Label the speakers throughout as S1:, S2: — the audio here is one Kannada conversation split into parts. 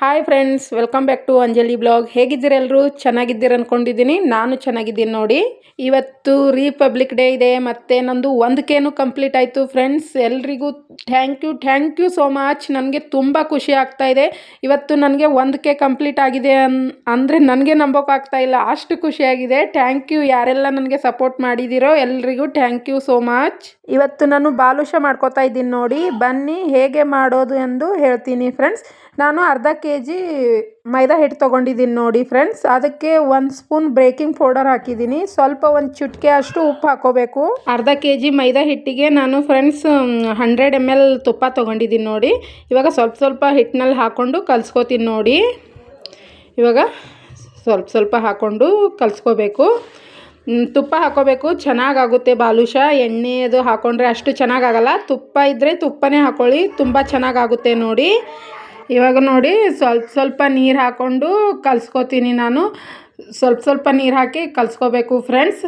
S1: Hi friends, welcome back to Anjali blog. ಹೇಗಿದ್ದೀರ ಎಲ್ಲರೂ? ಚೆನ್ನಾಗಿದ್ದೀರ ಅಂದ್ಕೊಂಡಿದ್ದೀನಿ. ನಾನು ಚೆನ್ನಾಗಿದ್ದೀನಿ ನೋಡಿ. ಇವತ್ತು ರಿಪಬ್ಲಿಕ್ ಡೇ ಇದೆ ಮತ್ತು ನಂದು 1K ಕಂಪ್ಲೀಟ್ ಆಯಿತು ಫ್ರೆಂಡ್ಸ್. ಎಲ್ರಿಗೂ ಥ್ಯಾಂಕ್ ಯು ಸೋ ಮಚ್. ನನಗೆ ತುಂಬ ಖುಷಿ ಆಗ್ತಾ ಇದೆ. ಇವತ್ತು ನನಗೆ 1K ಕಂಪ್ಲೀಟ್ ಆಗಿದೆ ಅಂದರೆ ನನಗೆ ನಂಬೋಕ್ಕಾಗ್ತಾ ಇಲ್ಲ, ಅಷ್ಟು ಖುಷಿಯಾಗಿದೆ. ಥ್ಯಾಂಕ್ ಯು ಯಾರೆಲ್ಲ ನನಗೆ ಸಪೋರ್ಟ್ ಮಾಡಿದ್ದೀರೋ ಎಲ್ರಿಗೂ ಥ್ಯಾಂಕ್ ಯು ಸೋ ಮಚ್. ಇವತ್ತು ನಾನು ಬಾಲುಷ ಮಾಡ್ಕೋತಾ ಇದ್ದೀನಿ ನೋಡಿ. ಬನ್ನಿ ಹೇಗೆ ಮಾಡೋದು ಎಂದು ಹೇಳ್ತೀನಿ ಫ್ರೆಂಡ್ಸ್. ನಾನು ಅರ್ಧ kg ಮೈದಾ ಹಿಟ್ಟು ತೊಗೊಂಡಿದ್ದೀನಿ ನೋಡಿ ಫ್ರೆಂಡ್ಸ್. ಅದಕ್ಕೆ 1 ಸ್ಪೂನ್ ಬೇಕಿಂಗ್ ಪೌಡರ್ ಹಾಕಿದ್ದೀನಿ. ಸ್ವಲ್ಪ ಒಂದು ಚುಟ್ಕೆ ಅಷ್ಟು ಉಪ್ಪು ಹಾಕೋಬೇಕು. ಅರ್ಧ kg ಮೈದಾ ಹಿಟ್ಟಿಗೆ ನಾನು ಫ್ರೆಂಡ್ಸ್ 100 ml ತುಪ್ಪ ತೊಗೊಂಡಿದ್ದೀನಿ ನೋಡಿ. ಇವಾಗ ಸ್ವಲ್ಪ ಹಿಟ್ಟಿನಲ್ಲಿ ಹಾಕ್ಕೊಂಡು ಕಲಿಸ್ಕೋತೀನಿ ನೋಡಿ. ಇವಾಗ ಸ್ವಲ್ಪ ಹಾಕ್ಕೊಂಡು ಕಲಿಸ್ಕೋಬೇಕು. ತುಪ್ಪ ಹಾಕೋಬೇಕು, ಚೆನ್ನಾಗಾಗುತ್ತೆ ಬಾಲುಷ. ಎಣ್ಣೆ ಅದು ಹಾಕ್ಕೊಂಡ್ರೆ ಅಷ್ಟು ಚೆನ್ನಾಗಾಗಲ್ಲ. ತುಪ್ಪ ಇದ್ದರೆ ತುಪ್ಪನೇ ಹಾಕ್ಕೊಳ್ಳಿ, ತುಂಬ ಚೆನ್ನಾಗಾಗುತ್ತೆ ನೋಡಿ. ಇವಾಗ ನೋಡಿ ಸ್ವಲ್ಪ ನೀರು ಹಾಕ್ಕೊಂಡು ಕಲಿಸ್ಕೋತೀನಿ ನಾನು. ಸ್ವಲ್ಪ ನೀರು ಹಾಕಿ ಕಲಿಸ್ಕೋಬೇಕು ಫ್ರೆಂಡ್ಸ್.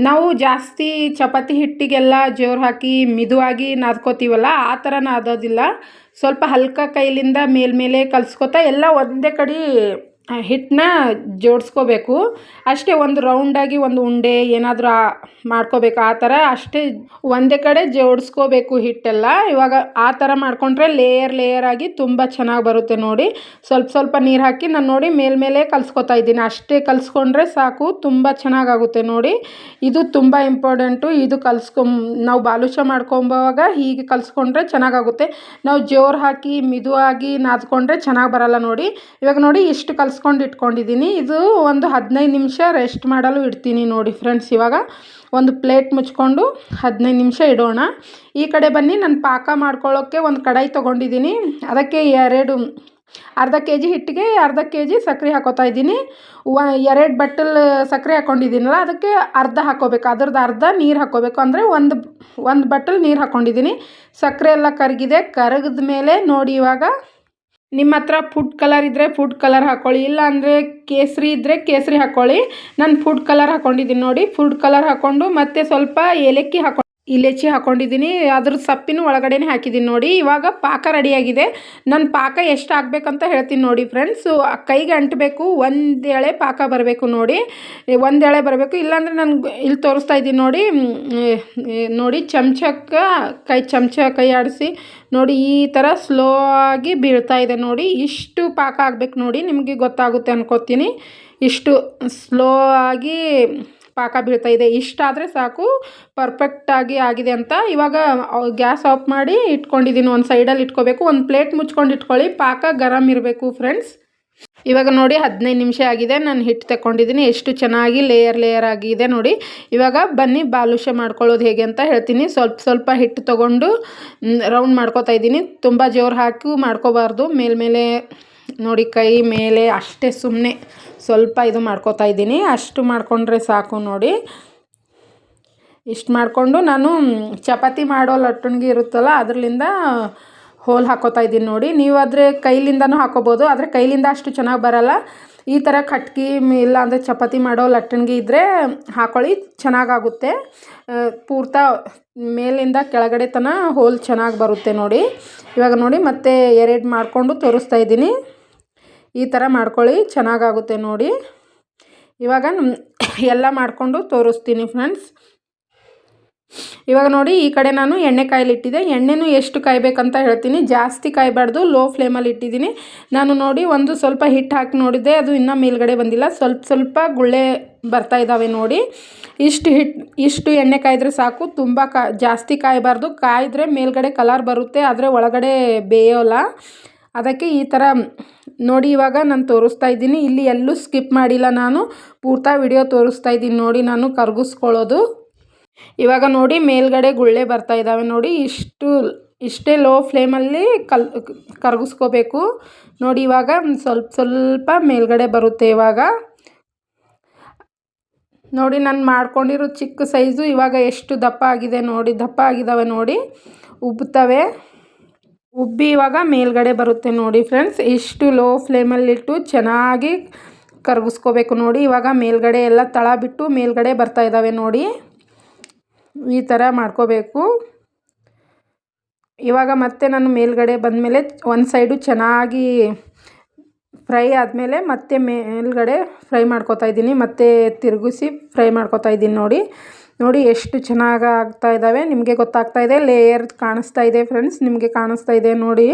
S1: ನಾವು ಜಾಸ್ತಿ ಚಪಾತಿ ಹಿಟ್ಟಿಗೆಲ್ಲ ಜೋರು ಹಾಕಿ ಮಿದುವಾಗಿ ನಾದ್ಕೋತೀವಲ್ಲ, ಆ ಥರ ನಾದೋದಿಲ್ಲ. ಸ್ವಲ್ಪ ಹಲ್ಕ ಕೈಲಿಂದ ಮೇಲ್ಮೇಲೆ ಕಲಿಸ್ಕೋತಾ ಎಲ್ಲ ಒಂದೇ ಕಡೆ ಹಿಟ್ಟನ್ನ ಜೋಡಿಸ್ಕೋಬೇಕು ಅಷ್ಟೇ. ಒಂದು ರೌಂಡಾಗಿ ಒಂದು ಉಂಡೆ ಏನಾದರೂ ಮಾಡ್ಕೋಬೇಕು, ಆ ಥರ ಅಷ್ಟೇ. ಒಂದೇ ಕಡೆ ಜೋಡಿಸ್ಕೋಬೇಕು ಹಿಟ್ಟೆಲ್ಲ. ಇವಾಗ ಆ ಥರ ಮಾಡಿಕೊಂಡ್ರೆ ಲೇಯರ್ ಆಗಿ ತುಂಬ ಚೆನ್ನಾಗಿ ಬರುತ್ತೆ ನೋಡಿ. ಸ್ವಲ್ಪ ನೀರು ಹಾಕಿ ನಾನು ನೋಡಿ ಮೇಲ್ಮೇಲೆ ಕಲಿಸ್ಕೋತಾ ಇದ್ದೀನಿ. ಅಷ್ಟೇ ಕಲಿಸ್ಕೊಂಡ್ರೆ ಸಾಕು, ತುಂಬ ಚೆನ್ನಾಗಾಗುತ್ತೆ ನೋಡಿ. ಇದು ತುಂಬ ಇಂಪಾರ್ಟೆಂಟು. ಇದು ನಾವು ಬಾಲುಷ ಮಾಡ್ಕೊಂಬವಾಗ ಹೀಗೆ ಕಲಿಸ್ಕೊಂಡ್ರೆ ಚೆನ್ನಾಗಾಗುತ್ತೆ. ನಾವು ಜೋರು ಹಾಕಿ ಮಿದುವಾಗಿ ನಾದ್ಕೊಂಡ್ರೆ ಚೆನ್ನಾಗಿ ಬರಲ್ಲ ನೋಡಿ. ಇವಾಗ ನೋಡಿ ಇಷ್ಟು ಕಲಿಸ್ಕೊಂಡು ಇಟ್ಕೊಂಡಿದ್ದೀನಿ. ಇದು ಒಂದು 15 ನಿಮಿಷ ರೆಸ್ಟ್ ಮಾಡಲು ಇಡ್ತೀನಿ ನೋಡಿ ಫ್ರೆಂಡ್ಸ್. ಇವಾಗ ಒಂದು ಪ್ಲೇಟ್ ಮುಚ್ಕೊಂಡು 15 ನಿಮಿಷ ಇಡೋಣ. ಈ ಕಡೆ ಬನ್ನಿ, ನಾನು ಪಾಕ ಮಾಡ್ಕೊಳ್ಳೋಕ್ಕೆ ಒಂದು ಕಡಾಯಿ ತೊಗೊಂಡಿದ್ದೀನಿ. ಅದಕ್ಕೆ ಅರ್ಧ kg ಹಿಟ್ಟಿಗೆ ಅರ್ಧ kg ಸಕ್ಕರೆ ಹಾಕೋತಾ ಇದ್ದೀನಿ. 2 ಬಟ್ಟಲ್ ಸಕ್ಕರೆ ಹಾಕ್ಕೊಂಡಿದ್ದೀನಲ್ಲ, ಅದಕ್ಕೆ ಅರ್ಧ ಹಾಕ್ಕೋಬೇಕು. ಅದ್ರದ್ದು ಅರ್ಧ ನೀರು ಹಾಕ್ಕೋಬೇಕು. ಅಂದರೆ ಒಂದು ಬಟ್ಟಲ್ ನೀರು ಹಾಕ್ಕೊಂಡಿದ್ದೀನಿ. ಸಕ್ಕರೆ ಎಲ್ಲ ಕರಗಿದ ಮೇಲೆ ನೋಡಿ, ಇವಾಗ ನಿಮ್ಮ ಹತ್ರ ಫುಡ್ ಕಲರ್ ಇದ್ದರೆ ಫುಡ್ ಕಲರ್ ಹಾಕ್ಕೊಳ್ಳಿ, ಇಲ್ಲ ಅಂದರೆ ಕೇಸರಿ ಇದ್ದರೆ ಕೇಸರಿ ಹಾಕ್ಕೊಳ್ಳಿ. ನಾನು ಫುಡ್ ಕಲರ್ ಹಾಕ್ಕೊಂಡಿದ್ದೀನಿ ನೋಡಿ. ಫುಡ್ ಕಲರ್ ಹಾಕ್ಕೊಂಡು ಮತ್ತು ಸ್ವಲ್ಪ ಇಲೈಚಿ ಹಾಕ್ಕೊಂಡಿದ್ದೀನಿ. ಅದ್ರ ಸಪ್ಪಿನೂ ಒಳಗಡೆನೇ ಹಾಕಿದ್ದೀನಿ ನೋಡಿ. ಇವಾಗ ಪಾಕ ರೆಡಿಯಾಗಿದೆ. ನಾನು ಪಾಕ ಎಷ್ಟು ಹಾಕ್ಬೇಕಂತ ಹೇಳ್ತೀನಿ ನೋಡಿ ಫ್ರೆಂಡ್ಸ್. ಕೈಗೆ ಅಂಟಬೇಕು, ಒಂದು ಎಳೆ ಪಾಕ ಬರಬೇಕು ನೋಡಿ. ಒಂದು ಎಳೆ ಬರಬೇಕು, ಇಲ್ಲಾಂದರೆ ನಾನು ಇಲ್ಲಿ ತೋರಿಸ್ತಾ ಇದ್ದೀನಿ ನೋಡಿ. ಚಮಚ ಕೈ ಆಡಿಸಿ ನೋಡಿ, ಈ ಥರ ಸ್ಲೋ ಆಗಿ ಬೀಳ್ತಾ ಇದೆ ನೋಡಿ. ಇಷ್ಟು ಪಾಕ ಆಗಬೇಕು ನೋಡಿ. ನಿಮಗೆ ಗೊತ್ತಾಗುತ್ತೆ ಅನ್ಕೋತೀನಿ. ಇಷ್ಟು ಸ್ಲೋ ಆಗಿ ಪಾಕ ಬೀಳ್ತಾ ಇದೆ. ಇಷ್ಟಾದರೆ ಸಾಕು, ಪರ್ಫೆಕ್ಟಾಗಿ ಆಗಿದೆ ಅಂತ. ಇವಾಗ ಗ್ಯಾಸ್ ಆಫ್ ಮಾಡಿ ಇಟ್ಕೊಂಡಿದ್ದೀನಿ. ಒಂದು ಸೈಡಲ್ಲಿ ಇಟ್ಕೋಬೇಕು. ಒಂದು ಪ್ಲೇಟ್ ಮುಚ್ಕೊಂಡು ಇಟ್ಕೊಳ್ಳಿ. ಪಾಕ ಗರಮ್ ಇರಬೇಕು ಫ್ರೆಂಡ್ಸ್. ಇವಾಗ ನೋಡಿ 15 ನಿಮಿಷ ಆಗಿದೆ. ನಾನು ಹಿಟ್ಟು ತಗೊಂಡಿದ್ದೀನಿ. ಎಷ್ಟು ಚೆನ್ನಾಗಿ ಲೇಯರ್ ಆಗಿದೆ ನೋಡಿ. ಇವಾಗ ಬನ್ನಿ ಬಾಲುಷ ಮಾಡ್ಕೊಳ್ಳೋದು ಹೇಗೆ ಅಂತ ಹೇಳ್ತೀನಿ. ಸ್ವಲ್ಪ ಹಿಟ್ಟು ತೊಗೊಂಡು ರೌಂಡ್ ಮಾಡ್ಕೋತಾ ಇದ್ದೀನಿ. ತುಂಬ ಜೋರು ಹಾಕಿ ಮಾಡ್ಕೋಬಾರ್ದು. ಮೇಲ್ಮೇಲೆ ನೋಡಿ, ಕೈ ಮೇಲೆ ಅಷ್ಟೇ, ಸುಮ್ಮನೆ ಸ್ವಲ್ಪ ಇದು ಮಾಡ್ಕೋತಾ ಇದ್ದೀನಿ. ಅಷ್ಟು ಮಾಡಿಕೊಂಡ್ರೆ ಸಾಕು ನೋಡಿ. ಇಷ್ಟು ಮಾಡಿಕೊಂಡು ನಾನು ಚಪಾತಿ ಮಾಡೋ ಲಟ್ಟಣಿಗೆ ಇರುತ್ತಲ್ಲ, ಅದರಿಂದ ಹೋಲ್ ಹಾಕೋತಾ ಇದ್ದೀನಿ ನೋಡಿ. ನೀವು ಆದರೆ ಕೈಲಿಂದನೂ ಹಾಕೋಬೋದು, ಆದರೆ ಕೈಲಿಂದ ಅಷ್ಟು ಚೆನ್ನಾಗಿ ಬರಲ್ಲ. ಈ ಥರ ಕಟ್ಗೆ ಇಲ್ಲ ಅಂದರೆ ಚಪಾತಿ ಮಾಡೋ ಲಟ್ಟಣಿಗೆ ಇದ್ದರೆ ಹಾಕೊಳ್ಳಿ, ಚೆನ್ನಾಗಾಗುತ್ತೆ. ಪೂರ್ತಿ ಮೇಲಿಂದ ಕೆಳಗಡೆ ತನಕ ಹೋಲ್ ಚೆನ್ನಾಗಿ ಬರುತ್ತೆ ನೋಡಿ. ಇವಾಗ ನೋಡಿ ಮತ್ತೆ 2 ಮಾಡಿಕೊಂಡು ತೋರಿಸ್ತಾ ಇದ್ದೀನಿ. ಈ ಥರ ಮಾಡ್ಕೊಳ್ಳಿ, ಚೆನ್ನಾಗಾಗುತ್ತೆ ನೋಡಿ. ಇವಾಗ ಎಲ್ಲ ಮಾಡಿಕೊಂಡು ತೋರಿಸ್ತೀನಿ ಫ್ರೆಂಡ್ಸ್. ಇವಾಗ ನೋಡಿ, ಈ ಕಡೆ ನಾನು ಎಣ್ಣೆ ಕಾಯಲಿಟ್ಟಿದ್ದೆ. ಎಣ್ಣೆನೂ ಎಷ್ಟು ಕಾಯಬೇಕಂತ ಹೇಳ್ತೀನಿ. ಜಾಸ್ತಿ ಕಾಯಬಾರ್ದು, ಲೋ ಫ್ಲೇಮಲ್ಲಿ ಇಟ್ಟಿದ್ದೀನಿ ನಾನು ನೋಡಿ. ಸ್ವಲ್ಪ ಹಿಟ್ಟು ಹಾಕಿ ನೋಡಿದ್ದೆ, ಅದು ಇನ್ನೂ ಮೇಲ್ಗಡೆ ಬಂದಿಲ್ಲ. ಸ್ವಲ್ಪ ಗುಳ್ಳೆ ಬರ್ತಾ ಇದ್ದಾವೆ ನೋಡಿ. ಇಷ್ಟು ಎಣ್ಣೆ ಕಾಯಿದ್ರೆ ಸಾಕು. ತುಂಬ ಜಾಸ್ತಿ ಕಾಯಬಾರ್ದು. ಕಾಯಿದ್ರೆ ಮೇಲ್ಗಡೆ ಕಲರ್ ಬರುತ್ತೆ, ಆದರೆ ಒಳಗಡೆ ಬೇಯೋಲ್ಲ. ಅದಕ್ಕೆ ಈ ಥರ ನೋಡಿ. ಇವಾಗ ನಾನು ತೋರಿಸ್ತಾ ಇದ್ದೀನಿ. ಇಲ್ಲಿ ಎಲ್ಲೂ ಸ್ಕಿಪ್ ಮಾಡಿಲ್ಲ, ನಾನು ಪೂರ್ತಿ ವಿಡಿಯೋ ತೋರಿಸ್ತಾ ಇದ್ದೀನಿ ನೋಡಿ. ನಾನು ಕರಗಿಸ್ಕೊಳ್ಳೋದು ಇವಾಗ ನೋಡಿ, ಮೇಲ್ಗಡೆ ಗುಳ್ಳೆ ಬರ್ತಾ ಇದ್ದಾವೆ ನೋಡಿ. ಇಷ್ಟೇ ಲೋ ಫ್ಲೇಮಲ್ಲಿ ಕರಗಿಸ್ಕೋಬೇಕು ನೋಡಿ. ಇವಾಗ ಸ್ವಲ್ಪ ಮೇಲ್ಗಡೆ ಬರುತ್ತೆ. ಇವಾಗ ನೋಡಿ, ನಾನು ಮಾಡ್ಕೊಂಡಿರೋ ಚಿಕ್ಕ ಸೈಜು ಇವಾಗ ಎಷ್ಟು ದಪ್ಪ ಆಗಿದೆ ನೋಡಿ. ದಪ್ಪ ಆಗಿದ್ದಾವೆ ನೋಡಿ, ಉಬ್ಬಿ ಇವಾಗ ಮೇಲ್ಗಡೆ ಬರುತ್ತೆ ನೋಡಿ ಫ್ರೆಂಡ್ಸ್. ಇಷ್ಟು ಲೋ ಫ್ಲೇಮಲ್ಲಿಟ್ಟು ಚೆನ್ನಾಗಿ ಕರಗಿಸ್ಕೋಬೇಕು ನೋಡಿ. ಇವಾಗ ಮೇಲ್ಗಡೆ ಎಲ್ಲ ತಳ ಬಿಟ್ಟು ಮೇಲ್ಗಡೆ ಬರ್ತಾ ಇದ್ದಾವೆ ನೋಡಿ. ಈ ಥರ ಮಾಡ್ಕೋಬೇಕು. ಇವಾಗ ಮತ್ತೆ ನಾನು ಮೇಲ್ಗಡೆ ಬಂದಮೇಲೆ ಒಂದು ಸೈಡು ಚೆನ್ನಾಗಿ ಫ್ರೈ ಆದಮೇಲೆ ಮತ್ತೆ ಮೇಲ್ಗಡೆ ಫ್ರೈ ಮಾಡ್ಕೊತಾ ಇದ್ದೀನಿ, ಮತ್ತೆ ತಿರುಗಿಸಿ ಫ್ರೈ ಮಾಡ್ಕೊತಾ ಇದ್ದೀನಿ. ನೋಡಿ ಎಷ್ಟು ಚೆನ್ನಾಗಿ ಆಗ್ತಾ ಇದ್ದಾವೆ. ನಿಮಗೆ ಗೊತ್ತಾಗ್ತಾ ಇದೆ, ಲೇಯರ್ ಕಾಣಿಸ್ತಾ ಇದೆ ಫ್ರೆಂಡ್ಸ್, ನಿಮಗೆ ಕಾಣಿಸ್ತಾ ಇದೆ ನೋಡಿ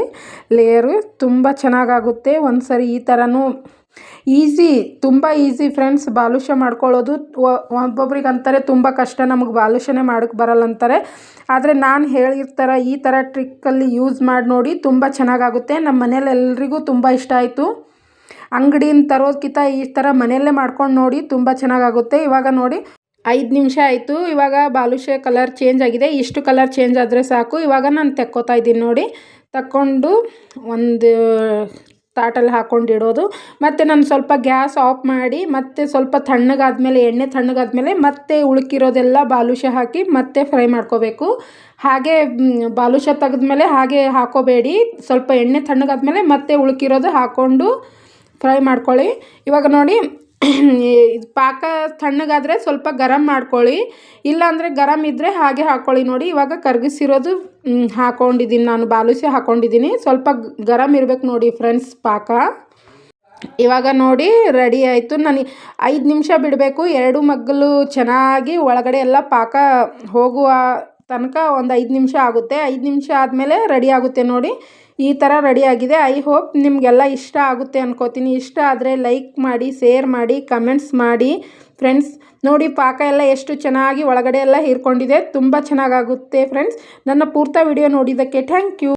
S1: ಲೇಯರು. ತುಂಬ ಚೆನ್ನಾಗಾಗುತ್ತೆ. ಒಂದು ಸರಿ ಈ ಥರನೂ ತುಂಬ ಈಸಿ ಫ್ರೆಂಡ್ಸ್ ಬಾದುಷಾ ಮಾಡ್ಕೊಳ್ಳೋದು. ಒಬ್ಬೊಬ್ರಿಗೆ ಅಂತಾರೆ ತುಂಬ ಕಷ್ಟ, ನಮಗೆ ಬಾದುಷಾನೇ ಮಾಡೋಕ್ಕೆ ಬರಲ್ಲ ಅಂತಾರೆ. ಆದರೆ ನಾನು ಹೇಳಿರ್ತಾರೆ ಈ ಥರ ಟ್ರಿಕ್ಕಲ್ಲಿ ಯೂಸ್ ಮಾಡಿ ನೋಡಿ, ತುಂಬ ಚೆನ್ನಾಗಾಗುತ್ತೆ. ನಮ್ಮ ಮನೇಲಿ ಎಲ್ರಿಗೂ ತುಂಬ ಇಷ್ಟ ಆಯಿತು. ಅಂಗಡಿಯಿಂದ ತರೋದಕ್ಕಿಂತ ಈ ಥರ ಮನೆಯಲ್ಲೇ ಮಾಡ್ಕೊಂಡು ನೋಡಿ, ತುಂಬ ಚೆನ್ನಾಗಾಗುತ್ತೆ. ಇವಾಗ ನೋಡಿ 5 ನಿಮಿಷ ಆಯಿತು. ಇವಾಗ ಬಾದುಷಾ ಕಲರ್ ಚೇಂಜ್ ಆಗಿದೆ. ಇಷ್ಟು ಕಲರ್ ಚೇಂಜ್ ಆದರೆ ಸಾಕು. ಇವಾಗ ನಾನು ತೆಕ್ಕೋತಾ ಇದ್ದೀನಿ ನೋಡಿ. ತಕ್ಕೊಂಡು ಒಂದು ತಾಟಲ್ಲಿ ಹಾಕ್ಕೊಂಡು ಇಡೋದು. ಮತ್ತು ನಾನು ಸ್ವಲ್ಪ ಗ್ಯಾಸ್ ಆಫ್ ಮಾಡಿ ಮತ್ತೆ ಸ್ವಲ್ಪ ತಣ್ಣಗಾದ್ಮೇಲೆ, ಎಣ್ಣೆ ತಣ್ಣಗಾದ್ಮೇಲೆ ಮತ್ತೆ ಉಳ್ಕಿರೋದೆಲ್ಲ ಬಾದುಷಾ ಹಾಕಿ ಮತ್ತೆ ಫ್ರೈ ಮಾಡ್ಕೋಬೇಕು. ಹಾಗೆ ಬಾದುಷಾ ತೆಗೆದ್ಮೇಲೆ ಹಾಗೆ ಹಾಕೋಬೇಡಿ. ಸ್ವಲ್ಪ ಎಣ್ಣೆ ತಣ್ಣಗಾದ್ಮೇಲೆ ಮತ್ತೆ ಉಳ್ಕಿರೋದು ಹಾಕ್ಕೊಂಡು ಫ್ರೈ ಮಾಡ್ಕೊಳ್ಳಿ. ಇವಾಗ ನೋಡಿ ಪಾಕ ತಣ್ಣಗಾದರೆ ಸ್ವಲ್ಪ ಗರಂ ಮಾಡ್ಕೊಳ್ಳಿ, ಇಲ್ಲಾಂದರೆ ಗರಂ ಇದ್ದರೆ ಹಾಗೆ ಹಾಕ್ಕೊಳ್ಳಿ. ನೋಡಿ ಇವಾಗ ಕರಗಿಸಿರೋದು ಹಾಕ್ಕೊಂಡಿದ್ದೀನಿ, ನಾನು ಬಾದುಷಾ ಹಾಕ್ಕೊಂಡಿದ್ದೀನಿ. ಸ್ವಲ್ಪ ಗರಂ ಇರಬೇಕು ನೋಡಿ ಫ್ರೆಂಡ್ಸ್ ಪಾಕ. ಇವಾಗ ನೋಡಿ ರೆಡಿ ಆಯಿತು. ನಾನು 5 ನಿಮಿಷ ಬಿಡಬೇಕು. 2 ಮಗ್ಗಲು ಚೆನ್ನಾಗಿ ಒಳಗಡೆ ಎಲ್ಲ ಪಾಕ ಹೋಗುವ ತನಕ ಒಂದು 5 ನಿಮಿಷ ಆಗುತ್ತೆ. 5 ನಿಮಿಷ ಆದಮೇಲೆ ರೆಡಿ ಆಗುತ್ತೆ ನೋಡಿ. ಈ ಥರ ರೆಡಿಯಾಗಿದೆ. ಐ ಹೋಪ್ ನಿಮಗೆಲ್ಲ ಇಷ್ಟ ಆಗುತ್ತೆ ಅನ್ಕೋತೀನಿ. ಇಷ್ಟ ಆದರೆ ಲೈಕ್ ಮಾಡಿ, ಶೇರ್ ಮಾಡಿ, ಕಮೆಂಟ್ಸ್ ಮಾಡಿ ಫ್ರೆಂಡ್ಸ್. ನೋಡಿ ಪಾಕ ಎಲ್ಲ ಎಷ್ಟು ಚೆನ್ನಾಗಿ ಒಳಗಡೆ ಎಲ್ಲ ಹೀರ್ಕೊಂಡಿದೆ. ತುಂಬ ಚೆನ್ನಾಗಾಗುತ್ತೆ ಫ್ರೆಂಡ್ಸ್. ನನ್ನ ಪೂರ್ತಿ ವಿಡಿಯೋ ನೋಡಿದ್ದಕ್ಕೆ ಥ್ಯಾಂಕ್ ಯು.